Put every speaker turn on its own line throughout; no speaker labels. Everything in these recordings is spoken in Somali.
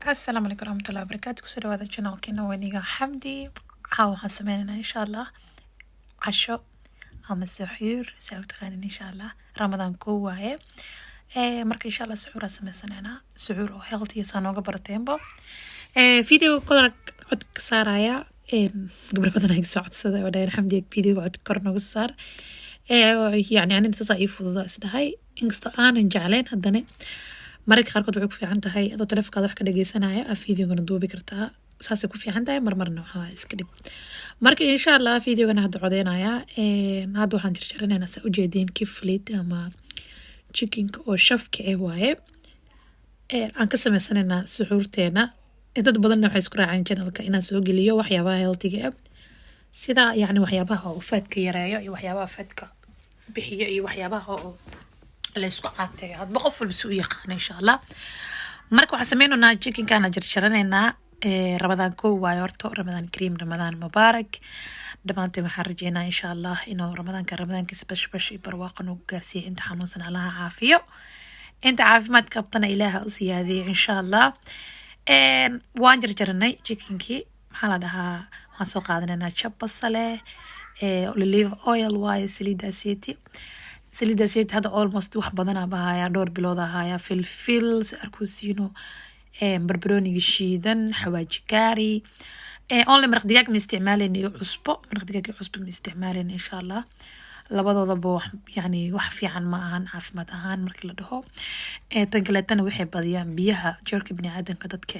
السلام عليكم ورحمة الله وبركاته. كسر هذا القناة كنا ونيجا حمدي حاول حسمينا إن شاء الله عشاء أو سحور سويت خالين إن شاء الله رمضان كواه مرك إن شاء الله سحور سمسنا سحور أو healthy سانوجا برتيمبو فيديو كل عد كسرايا قبل بدنا هيك ساعة صدا وداين حمدي فيديو عد كرنا قصار يعني أنا نتصايف وضع هاي إنقصت أنا نجعلين هدني mararka qaarkood waxay ku fiican tahay adoo taleefkaada wax ka dhageysanaya fiidiyogan duubi kartaa saasay ku fiican tahay marmarna waxaa iska dhib marka insha Allah fiidiyogan hadda codeynaya hadda waxaan jarjaranaynaa saa ujeediin kiflid ama chickenka oo shafka waaye aan ka sameysanaynaa suxuurteena dad badanna waxay isku raaceen channelka inaan soo geliyo waxyaabaha healthiga sida yani waxyaabaha oo faatka yareeyo iyo waxyaabaha faatka bixiyo iyo waxyaabaha oo la isku caatay had boqof walba soo yaqaan insha Allah marka waxa sameeynaa chicken kana jarjaranayna Ramadan ko waayo horto Ramadan kareem Ramadan mubarak dhamaantii waxaan rajeynaa insha Allah inuu Ramadaankiisa bash barwaaqo nagu gaarsiiyo inta xanuunsan Allaha caafiyo inta caafimaad qabtana Ilaaha u siyaadiyo insha Allah waan jarjaranay chickenkii maxaa la dhahaa waxaan soo qaadanaynaa chab basale olive oil waayo saliida saliida sayt hada almost wax badan bahaya dhowr bilood ahaya filfil arkusiino barbarooniga shiidan xawaaji kaari only maraq digaag ma isticmaaleen iyo cusbo maraq digaag iyo cusbo ma isticmaaleen insha Allah labadoodaba yani wax fiican ma ahan caafimaad ahaan markii la dhaho tan kaleetana waxay badiyaan biyaha jirka bini'aadamka dadka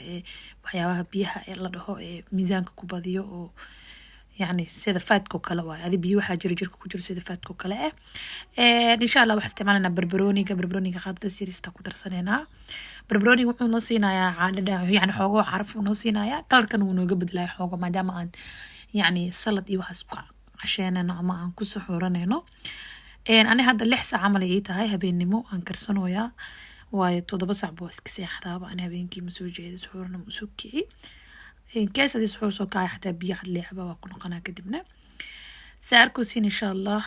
waxyaabaha biyaha la dhaho miisaanka ku badiyo oo يعني سيدا فاتكو كلا واي هذه بيو حاجة رجلك كجر سيدا فاتكو كلا إن شاء الله واستعمالنا بربروني قاعدة سيريس تاكو درسنا بربروني ونصينا يا عادة يعني حوجو عارف ونصينا يا كل كانوا نجبد لا حوجو ما دام عن يعني سلط يوحسبق عشان أنا ما عن كسحورنا هنا أنا هذا اللحسة عمليتها هاي هبين نمو عن كرسونويا وتوضب صعب واسكسي حتى أنا هبينكي مسوجي سحورنا مسوكي كاس هذه سحور سوكاي حتى بيعد لعبة وأكون قناة كدبنا سأركوسين إن شاء الله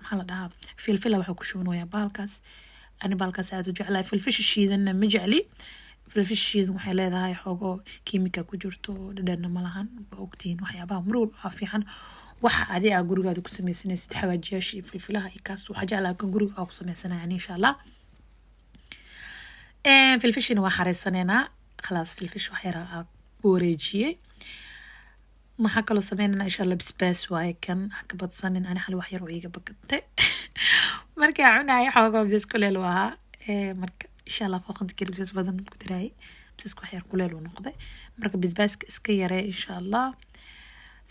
محل ده فلفلة وحكوشون ويا بالكاس أنا بالكاس هذا جعله فلفش الشيدن مجعلي فلفش الشيدن وحلا ذا هاي حاجة كيميكا كجرتو لدنا ملهن بوقتين وحيابها مرور عافيان وح عادي أقول قاعد كسمي سنة حواجيش فلفلة هاي كاس وحاجة على كنقول أو كسمي سنة يعني إن شاء الله فلفشين وحرسنا خلاص فلفش وحيرا وريجيه ما حكى له سمينا إن شاء الله بسباس واي كان حكبت صنن أنا حلو حير ويجا بقطة مركا عنا أي حاجة بجس كل الوها مركا إن شاء الله فوق كده بجس بدن كتراي بجس كحير كل الونقطة مركا بسباس إسكيرة إن شاء الله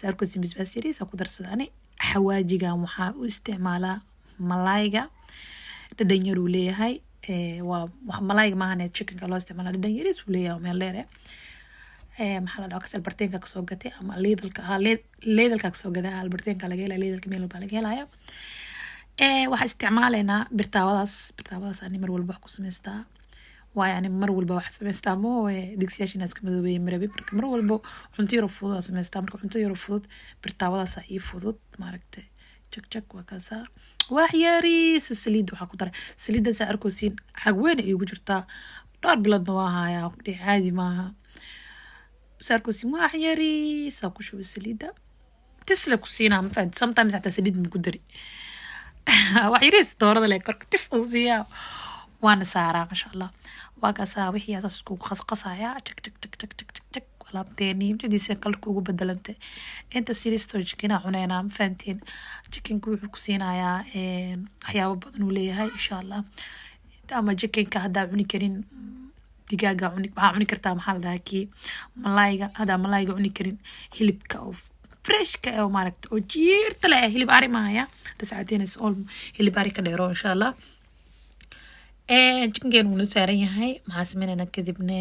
سأركز زين بسباس يري سأقول درس أنا حواجي جام واستعماله ملايجا الدنيا روليه هاي وملايجا ما هني تشيكن كلا استعماله الدنيا ريس وليه ومن ليره maxaa la kasal barteenka ka soo gatay ama leedalka ka soo gaday albarteenka laga helay leedalka meel walba laga helayo waxa isticmaaleena birtaawadaas aan mar walba ku sameystaa waa yani mar walba wax sameystaa mo digsiyaashina iska madoobay marabi marka mar walba cunto yar fudud sameystaa marka cunto yar fudud birtaawadaas ay fudud maaragtay jak waa kaasa wax yari saliid waxa ku daray saliidda saarkoosiin xag weyn ay ugu jirtaa dhar biladna waa haya caadi maaha ساركوسي ما عياري ساكوشو بالسليدة تسلا كوسينا ما فهمت sometimes حتى سليد من كدري وعيريس دورة لك كرك تسقوسيا وانا سارة ما شاء الله واقاسا وحيا تسكو قصايا تك تك تك تك تك تك تك ولا بتاني مجدي سيكال كوغو بدل انت سيريستو جكينا عنينا ما فهمتين جكين كوسينا يا حيا بدن وليا هاي ان شاء الله اما جكين كهدا عني كرين digaaga cuni kartaa maxaa la dhahaa kii malayga hada malayga cuni karin hilibka oo freshka oo maaragtay oo jiirta leh hilib ari maaya tasaateen is all hilib ari ka dheero insha Allah chicken uu saaran yahay maxaa sameynaa kadibna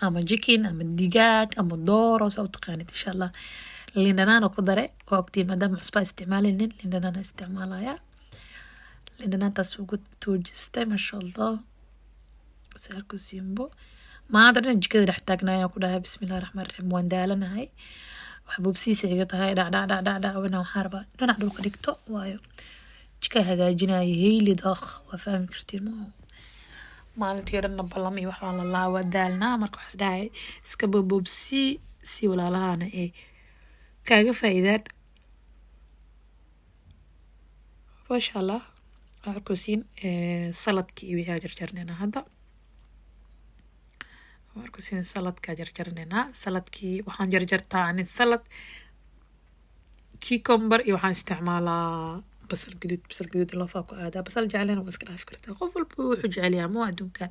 ama chicken ama digaag ama dooro soo taqaanid insha Allah lindana ku dare waqti madam cusba isticmaalin lindana isticmaalaya lindana taas ugu toojistay ma sha Allah سأركو سيمبو ما أدري نجكذا رح تاجنا يا كلها بسم الله الرحمن الرحيم واندالنا هاي وحبوب سيسة يقطع هاي دا وانا وحاربة دون عدو كريكتو وايو جكا هجا جناي هي اللي ضخ وفهم كرتير maalintii dhanna ballam iyo waxaa la laawa daalnaa marka waxaas dhahay iska boobobsii si walaalahana ay kaaga faa'iidaan maasha allah arkusiin saladkii iyo wixii jarjarnayna hadda arkusiin saladka jarjarnayna saladkii waxaan jarjartaa ani salad cucumber iyo waxaan isticmaalaa basal guduud lafaa ku aadaa basal jeclena waa iska dhaafi kartaa qof walba wuxuu jecel yahay ama adduunkan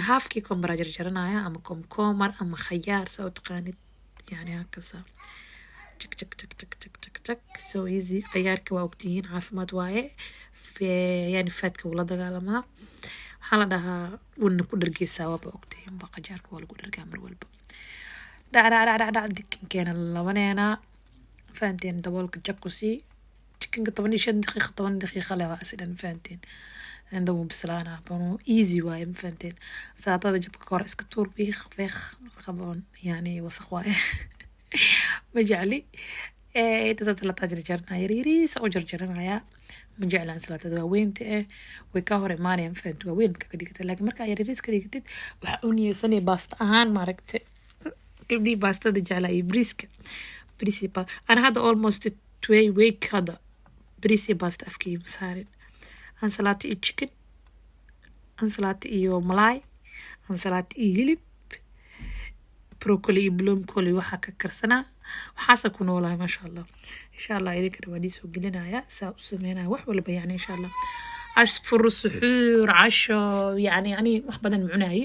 half cucumber jarjaranaya ama komkomar ama khayaar saa u taqaanid yani hakasa jak so easy khayaarka waa ogtihiin caafimaad waaye yani faadka wuu la dagaalamaa waxaa la dhahaa wana ku dhargeysaa waaba ogtihiin ba khayaarka waa lagu dhargaa mar walba dhac dikinkeena labaneena fahanteen daboolka jak ku sii chicken 15 daqiiqo 10 daqiiqo leh waa asidan fahanteen عندهم بسلانة بانو easy واي مفهمتين ساعات هذا جبك كور اسكتور بيخ فيخ خبون يعني وسخ واي مجعلي تسلطة جرجرنا يريري سو جرجرنا يا مجعلان سلطة وين تأ ويكاهر ماني مفهمت وين كديكت لكن مركا يريريس كديكت وحقوني سني باست أهان ماركت كبدي باست دجالة بريسك بريسي با أنا هذا almost 2 week هذا بريسي باست أفكي مسارين ansalaato iyo chicken ansalaato iyo malaay ansalaato iyo hilib broccoli iyo bloomcoli waxaa ka karsanaa waxaasa ku noolahay maasha allah insha allah idinkana waa soo gelinaya saa u sameynaya wax walba yani insha allah asfur suxuur casho yani ani wax badan macunaayi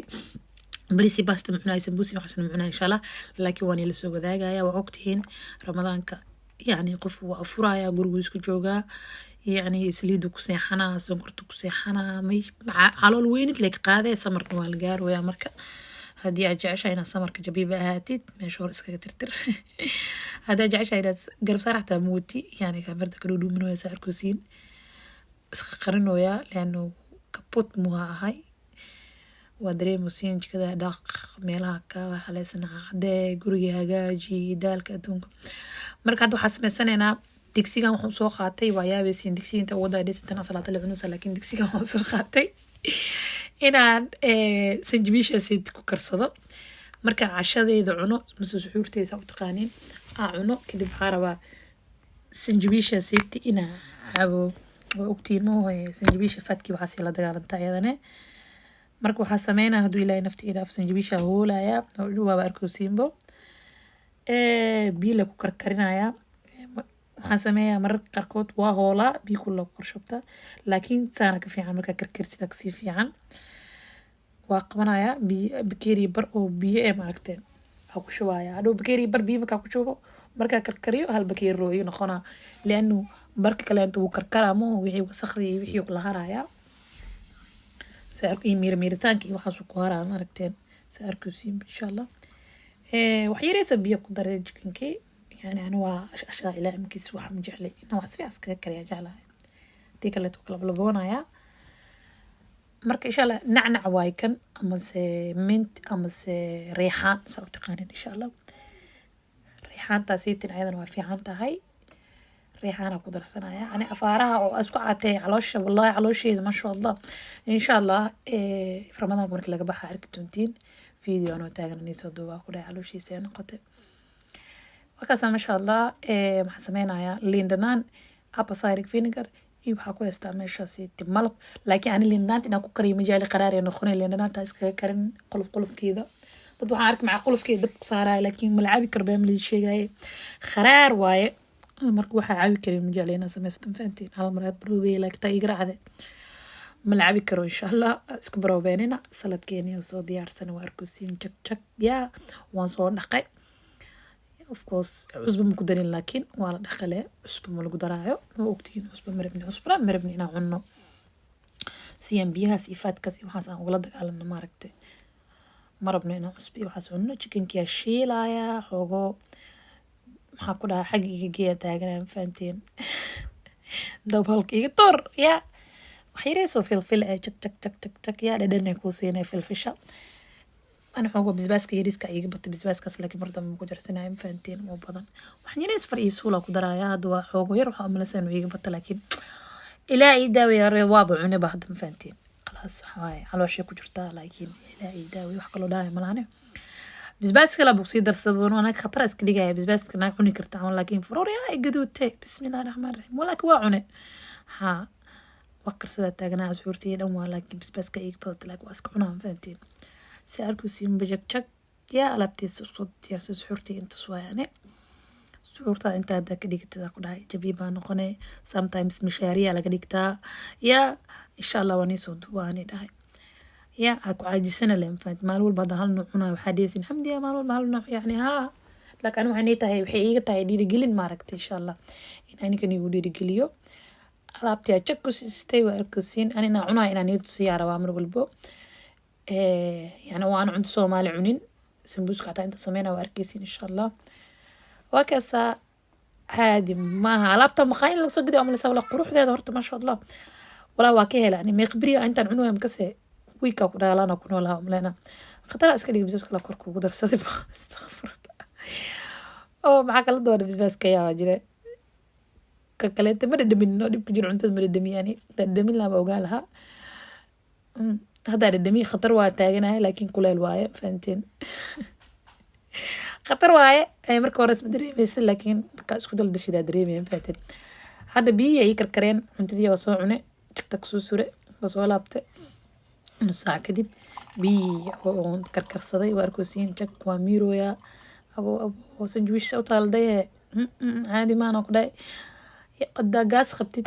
بريسي باستا معنا سمبوسي وحسن معنا إن شاء الله لكن واني لسوق ذاقايا وأوقتهن رمضانك يعني قف وأفرايا قرقوز كجوغا يعني سليدو كسيحنا سنكرتو كسيحنا ميش على الوين تلاقي قاذي سمرك والقار ويا مركا هدي أجعش هنا سمرك جبيبة هاتيت مشهور اسكا ترتر هذا أجعش هنا قرب صراحة موتي يعني كان بردا كرودو منو يسار كوسين اسقرنو يا لأنه كبوت موها هاي ودريموسين كذا داق ميلها كا حليسنا عدي قرية هجاجي دالك أدونك مركا دو حسب سنة دكسيغان waxaan soo qaatay waa yaabaysiin dugsiga inta wada dhisatana salaada la cunusa laakiin dugsiga waxaan soo qaatay inaan sanjibiisha sid ku karsado marka cashadeeda cuno mise suxuurteeda u taqaanin cuno kadib waxaan rabaa sanjibiisha sid ina cabo waa ogtiin ma hoye sanjibiisha faadkii waxaa la dagaalantaa iyadana marka waxaa sameynaa hadduu ilaahay nafti ilaaf sanjibiisha hoolaya waa arkoosiinbo biyo la ku karkarinaya waxaan sameeyaa mararka qaarkood waa hoolaa biyo kuloo korshobta laakiin saana ka fiican markaa karkartida kasii fiican waa qabanayaa bakeeri bar oo biyo ee maaragteen waxaa ku shubaya hadhow bakeeri bar biyo markaa ku shubo markaa karkariyo hal bakeeri roo ii noqonaa leanu barka kaleento wuu karkaraa mo wixii wasakhdii iyo wixii la harayaa iyo miiritaanka iyo waxaasuu ku haraa maaragteen sa arkusiin insha allah wax yareysa biyo ku daray jikankii يعني أنا وأشياء إلى أمكيس واحد مجعلي إنه واسفي عسكر كريا جعلها ديك اللي توكل بلبونا يا مرك إن شاء الله نعنع وايكن أما سي منت أما سي ريحان سو تقانين إن شاء الله ريحان تاسيتين أيضا وفي عانتا هاي ريحان أقدر سنة يعني أفارها أو أسقعتي علوش والله علوش إذا ما شاء الله إن شاء الله في رمضان مرك لقى بحر كتونتين فيديو أنا تاجر نيسو دوا كله علوش يسين قطع وكذا ما شاء الله maxaa sameynaya liin dhanaan apple cider vinegar iyo waxaa ku haystaa meeshaasi malab laakiin ani liin dhanaanta inaan ku kariyo majaali qaraar ee noqonay liin dhanaanta iskaga karin qolofkeeda dad waxaan arkay macaa qolofkeeda dab ku saaraya laakiin malacaabi karbaa ma lii sheegaaye qaraar waaye marka waxaa caabi karin majaali inaan samaysto fahantiin hal mar aad baroobeye laakiin taa iga raacde malacaabi karo insha allah isku baroobeenina saladkeeni soo diyaarsana waa arkusiin jak yaa waan soo dhaqay of course cusbo ma ku darin laakiin waa la dhaqale cusbo ma lagu daraayo ma ogtiin cusbo marabni inaan cunno siyan biyahaas iyo faadkaas iyo waxaas aan ugala dagaalamno maaragtay marabno inaan cusbo iyo waxaas cunno chickenkiyaa shiilaya xoogo maxaa ku dhahaa xagga iga geeya taaganaya mafahanteen dabalka iga tor yaa wax yareysoo filfil jak yaa dhadhanay kuu siinay filfisha أنا حقوق بزباسك يريسك أيق بط بزباسك لكن مرة ما قدر سنة مفانتين مو بدن وحني ناس فرق يسولا قدرايا دوا حقوق يروح أملا سنة ويق بط لكن إلى إيدا ويا رواب عنا بعد مفانتين خلاص taas waxay calooshay ku jirtaa laakiin ilaahay daawi wax kale dhaay malaane bisbaaska la buuqsi darsadoo ana khatar iska dhigaya bisbaaska naag cuni kartaa laakiin farooriya ay gaduutay bismillaahir rahmaanir rahiim walaak waa cune ha وكر سدا تاجنا سحورتي دم ولا بس كأيك بدت لك واسكعنا فانتين سأركو سيم بجك شك يا لبتي صوت يا سحورتي انت سوا يعني سحورتا انت هذاك ديك تاكل هاي جبيبة نقني sometimes مشاريع على كديكتا يا إن شاء الله وني صوت واني ده يا أكو عادي سنة لين فانت مالول بعد هالنوعنا وحديث الحمد لله مالول مالول يعني ها لكن أنا هنيتها هي بحقيقة هي دي رجلين ماركت إن شاء الله إن كان يقولي رجليو alaabtii aad ku siistay waa arkaysiin anina cunaa inaan iyo siyaara waa mar walbo yani waan cunto Soomaali cunin sambuuska xataa inta sameeyna waa arkaysiin insha Allah waa kaasa caadi ma alaabta maqayn la soo giday ama la soo la quruxdeeda horta ma sha Allah wala waa ka helani ma khibriya intaan cunuga makase wiika ku dhaalana ku noolaha umleena khatar iska dhig bisbaaska la korku ugu darsaday astaghfirullah oo maxaa kala doona bisbaaska yaa jire كلام تمر الدمين نودي بكجر عنده تمر الدمين يعني الدمين لا بوجالها هذا الدمين خطر واتاجنا لكن كل الواية فانتين خطر واية أي مركورس مدري بس لكن كاسكو دل دشي ده دريمي فاتن هذا بي يكر كرين عنده دي وصوعنه تك سوسورة وصولا بته نص ساعة كدي بي هون كركر صدي واركوسين تك واميرو يا أبو سنجويش صوت على ده عادي ما نقدر قد قاس خبتي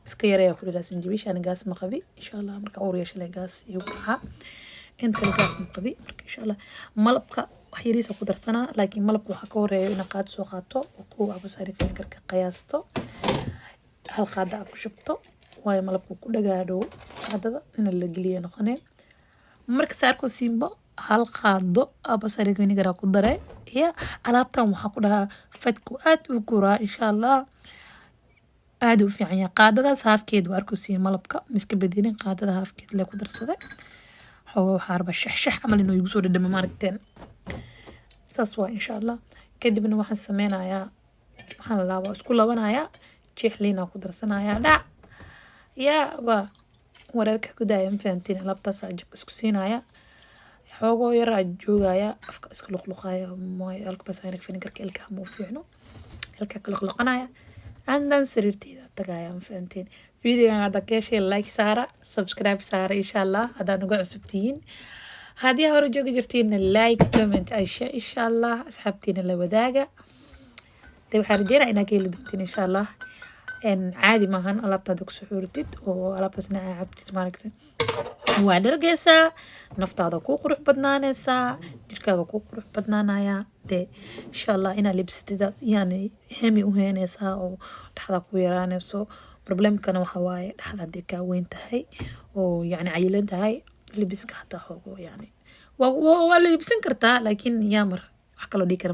اسكيرة يا كل لازم نجيبش أنا قاس مقبي إن شاء الله مرك أوريا شلي قاس يوقعها أنت القاس مقبي مرك إن شاء الله ملبك وحيري سقدر سنة لكن ملبك وحكوري نقاد سوقاته وكو أبو ساري في كرك قياسته هالقادة أكو شبته وهاي ملبك كل جادو هذا من اللي قليه نقني مرك ساركو سيمبا هالقادة أبو ساري في نقرأ قدره هي علابته وحكورها فتكو وكورا إن شاء الله aad u fiican yahay qaadadaas haafkeed waa arkaysiin malabka miska badinin qaadada haafkeed la ku darsaday xogo xarba shax amal inuu igu soo dhadhamo maaragteen saas waa insha Allah kadibna waxaan sameynayaa waxaan laabo isku labanayaa jeexliina ku darsanayaa dhac yaa ba wararka ku daayay faantiin labtaas isku siinaya xogo yar joogaya afka isku luqluqaya mooy alka basayna fininkarka ilka ma fiicno ilka luqluqanaya عندنا سريرتي تقايا فهمتين فيديو هذا كيشي لايك سارة سبسكرايب سارة إن شاء الله هذا نقع سبتين هذه هورجوك جرتين اللايك كومنت أشياء إن شاء الله أسحبتين اللي وداقة تبي حرجينا إنا كيلو دمتين إن شاء الله إن عادي ما هن الله بتدك سحورتي ولا بس عبتي ماركتين وادرجسا نفتاضا كو قروح بدنانيسا جركاغا كو قروح بدنانايا دي إن شاء الله إنا لبستي يعني همي وهينيسا أو دحدا كو يرانيسو بروبلم كان وحواي دحدا ديكا وين تهي أو يعني عيلين تهي لبسك حتى حوغو يعني ولا لبسن كرتا لكن يامر وحكالو ديكا